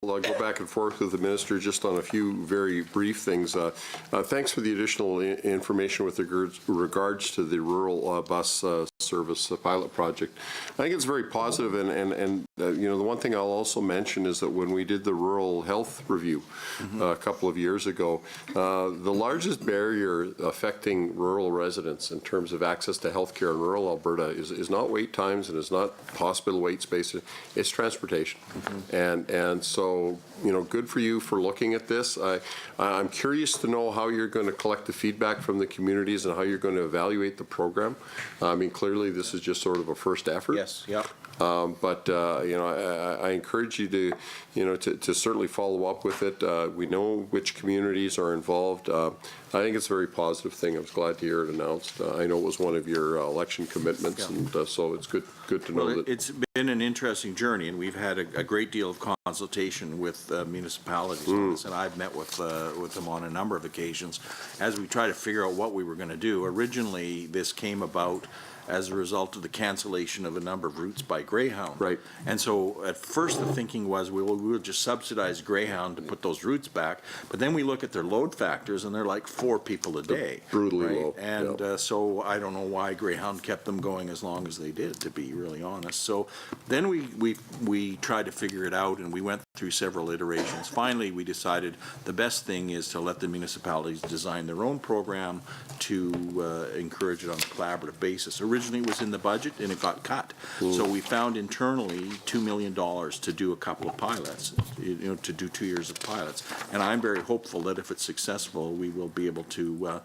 go back and forth with the minister just on a few very brief things. Thanks for the additional information with regards to the rural bus service pilot project. I think it's very positive, and you know, the one thing I'll also mention is that when we did the rural health review a couple of years ago, the largest barrier affecting rural residents in terms of access to health care in rural Alberta is not wait times and is not hospital wait spaces, it's transportation. And so, you know, good for you for looking at this. I'm curious to know how you're going to collect the feedback from the communities and how you're going to evaluate the program. I mean, clearly this is just sort of a first effort. Yes, yeah. But you know, I encourage you to, you know, to certainly follow up with it. We know which communities are involved. I think it's a very positive thing. I was glad to hear it announced. I know it was one of your election commitments, and so it's good to know that. It's been an interesting journey, and we've had a great deal of consultation with municipalities on this, and I've met with them on a number of occasions as we try to figure out what we were going to do. Originally, this came about as a result of the cancellation of a number of routes by Greyhound. Right. And so at first the thinking was we will just subsidize Greyhound to put those routes back, but then we look at their load factors and they're like 4 people a day. Brutally right? low. And so I don't know why Greyhound kept them going as long as they did, to be really honest. So then we tried to figure it out, and we went through several iterations. Finally, we decided the best thing is to let the municipalities design their own program to encourage it on a collaborative basis. Originally it was in the budget and it got cut. So we found internally $2 million to do a couple of pilots, you know, to do 2 years of pilots. And I'm very hopeful that if it's successful, we will be able to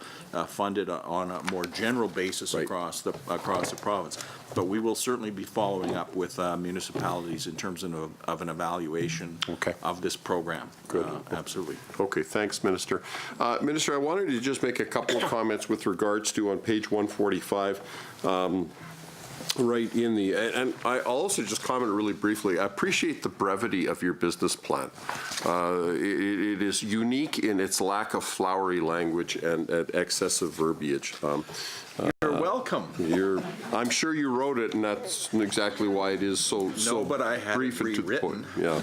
fund it on a more general basis across the province. But we will certainly be following up with municipalities in terms of an evaluation of this program. Good. Absolutely. Okay, thanks, Minister. Minister, I wanted to just make a couple of comments with regards to on page 145. Right in the, and I'll also just comment really briefly. I appreciate the brevity of your business plan. It is unique in its lack of flowery language and excessive verbiage. You're welcome. I'm sure you wrote it, and that's exactly why it is so but I had brief and to the point. Yeah.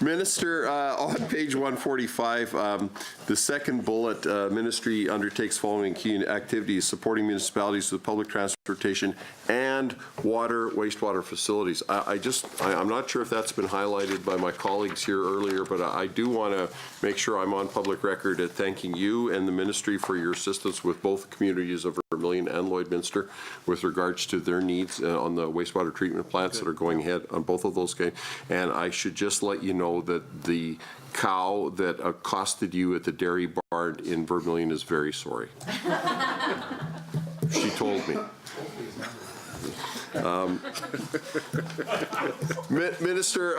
Minister, on page 145, the second bullet, ministry undertakes following key activities: supporting municipalities with public transportation and wastewater facilities. I'm not sure if that's been highlighted by my colleagues here earlier, but I do want to make sure I'm on public record at thanking you and the ministry for your assistance with both communities of Vermilion and Lloydminster with regards to their needs on the wastewater treatment plants that are going ahead on both of those games. And I should just let you know that the cow that accosted you at the dairy barn in Vermilion is very sorry. She told me. Minister,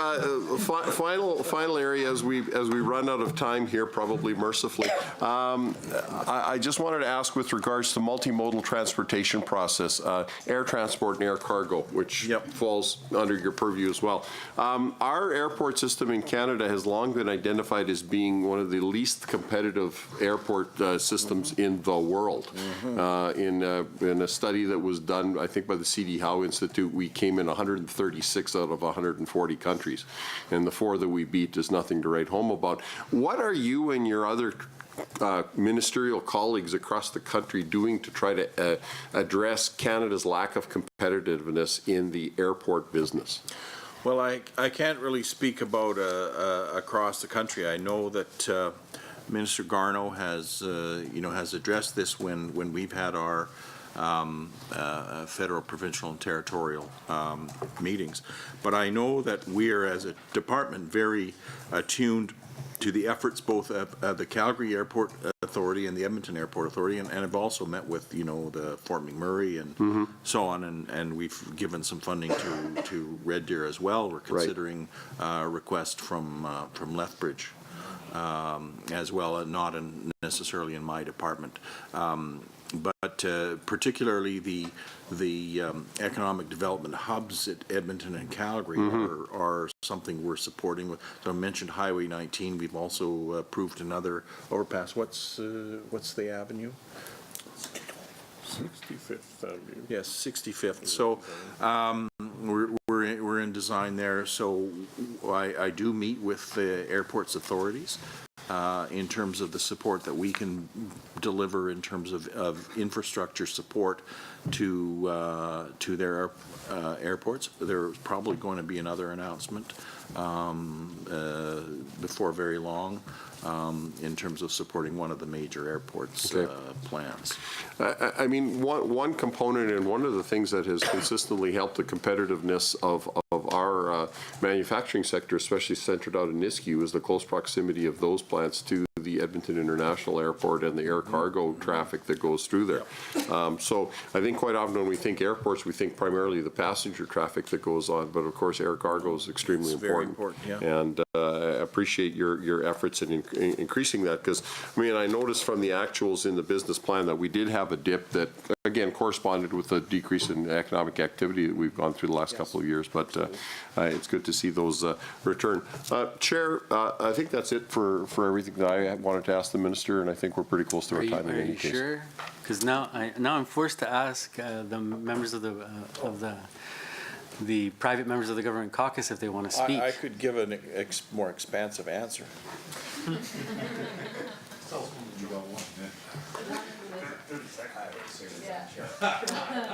final area as we run out of time here, probably mercifully. I just wanted to ask with regards to multimodal transportation process, air transport and air cargo, which falls under your purview as well. Our airport system in Canada has long been identified as being one of the least competitive airport systems in the world. In a study that was done, I think, by the C.D. Howe Institute, we came in 136 out of 140 countries, and the 4 that we beat is nothing to write home about. What are you and your other ministerial colleagues across the country doing to try to address Canada's lack of competitiveness in the airport business? Well, I can't really speak about across the country. I know that Minister Garneau has has addressed this when we've had our federal, provincial, and territorial meetings. But I know that we're, as a department, very attuned to the efforts both of the Calgary Airport Authority and the Edmonton Airport Authority, and I've also met with, you know, the Fort McMurray and so on, and we've given some funding to Red Deer as well. We're considering a request from Lethbridge as well, not necessarily in my department. But particularly the economic development hubs at Edmonton and Calgary are something we're supporting. So I mentioned Highway 19. We've also approved another overpass. What's the avenue? 65th Avenue. Yes, 65th. So we're we're in design there, so I do meet with the airports authorities in terms of the support that we can deliver in terms of infrastructure support to their airports. There's probably going to be another announcement before very long in terms of supporting one of the major airports' plans. I mean, one component and one of the things that has consistently helped the competitiveness of our manufacturing sector, especially centered out in Nisku, is the close proximity of those plants to the Edmonton International Airport and the air cargo traffic that goes through there. So I think quite often when we think airports, we think primarily the passenger traffic that goes on, but of course air cargo is extremely important. Very important, yeah. And I appreciate your efforts in increasing that, because, I mean, I noticed from the actuals in the business plan that we did have a dip that, again, corresponded with the decrease in economic activity that we've gone through the last couple of years, but it's good to see those return. Chair, I think that's it for everything that I wanted to ask the minister, and I think we're pretty close to our time in any case. Are you sure? Because now I'm forced to ask the members of the private members of the government caucus if they want to speak. I could give a more expansive answer.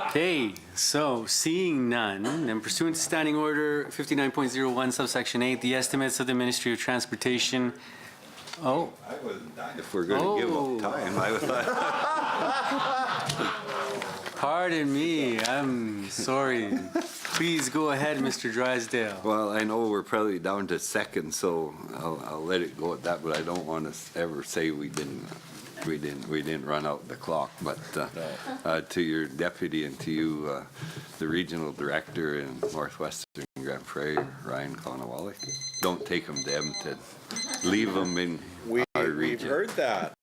Okay, so seeing none, and pursuant to Standing Order 59.01 subsection 8, the estimates of the Ministry of Transportation. Oh, I wasn't dying. If we're going to give up time, I would. pardon me, I'm sorry. Please go ahead, Mr. Drysdale. Well, I know we're probably down to second, so I'll let it go at that. But I don't want to ever say we didn't run out the clock. But to your deputy and to you, the regional director in Northwestern Grand Prairie, Ryan Konowalik, don't take them to Edmonton. Leave them in our region. We've heard that.